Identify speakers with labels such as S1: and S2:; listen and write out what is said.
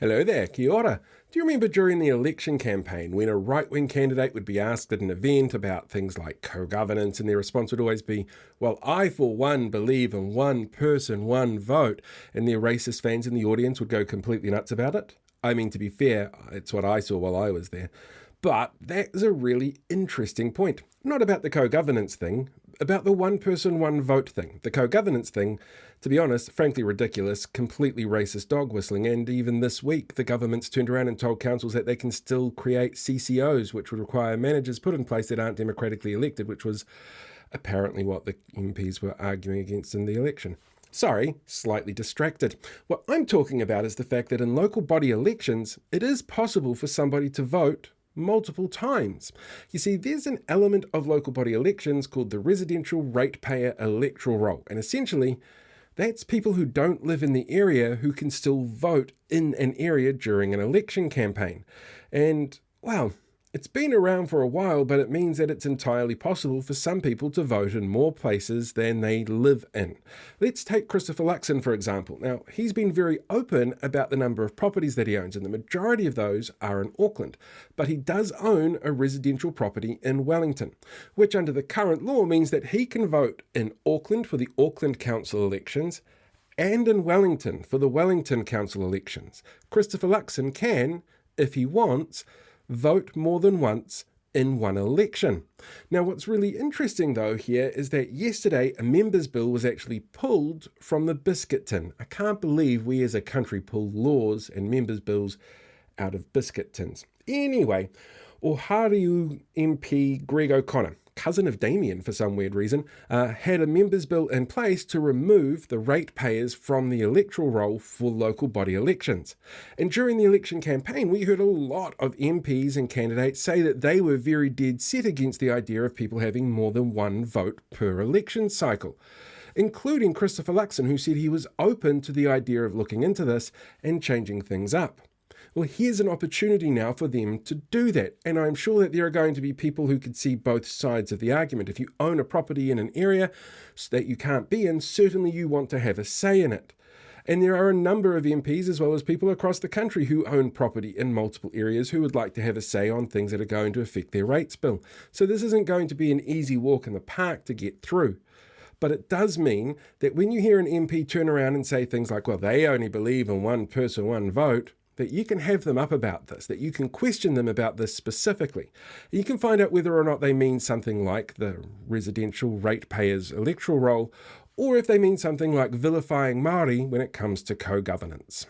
S1: Hello there, kia ora. Do you remember during the election campaign when a right-wing candidate would be asked at an event about things like co-governance and their response would always be, well, I for one believe in one person, one vote, and their racist fans in the audience would go completely nuts about it? I mean, to be fair, it's what I saw while I was there. But that is a really interesting point. Not about the co-governance thing, about the one person, one vote thing. The co-governance thing, to be honest, frankly ridiculous, completely racist dog whistling, and even this week the government's turned around and told councils that they can still create CCOs, which would require managers put in place that aren't democratically elected, which was apparently what the MPs were arguing against in the election. Sorry, slightly distracted. What I'm talking about is the fact that in local body elections, it is possible for somebody to vote multiple times. You see, there's an element of local body elections called the residential ratepayer electoral roll, and essentially that's people who don't live in the area who can still vote in an area during an election campaign. And, well, it's been around for a while, but it means that it's entirely possible for some people to vote in more places than they live in. Let's take Christopher Luxon, for example. Now, he's been very open about the number of properties that he owns, and the majority of those are in Auckland. But he does own a residential property in Wellington, which under the current law means that he can vote in Auckland for the Auckland Council elections and in Wellington for the Wellington Council elections. Christopher Luxon can, if he wants, vote more than once in one election. Now, what's really interesting though here is that yesterday a members' bill was actually pulled from the biscuit tin. I can't believe we as a country pull laws and members' bills out of biscuit tins. Anyway, Ohariu MP Greg O'Connor, cousin of Damien for some weird reason, had a members' bill in place to remove the ratepayers from the electoral roll for local body elections. And during the election campaign, we heard a lot of MPs and candidates say that they were very dead set against the idea of people having more than one vote per election cycle, including Christopher Luxon, who said he was open to the idea of looking into this and changing things up. Well, here's an opportunity now for them to do that, and I'm sure that there are going to be people who could see both sides of the argument. If you own a property in an area that you can't be in, certainly you want to have a say in it. And there are a number of MPs as well as people across the country who own property in multiple areas who would like to have a say on things that are going to affect their rates bill. So this isn't going to be an easy walk in the park to get through. But it does mean that when you hear an MP turn around and say things like, well, they only believe in one person, one vote, that you can have them up about this, that you can question them about this specifically. You can find out whether or not they mean something like the residential ratepayers electoral roll, or if they mean something like vilifying Māori when it comes to co-governance.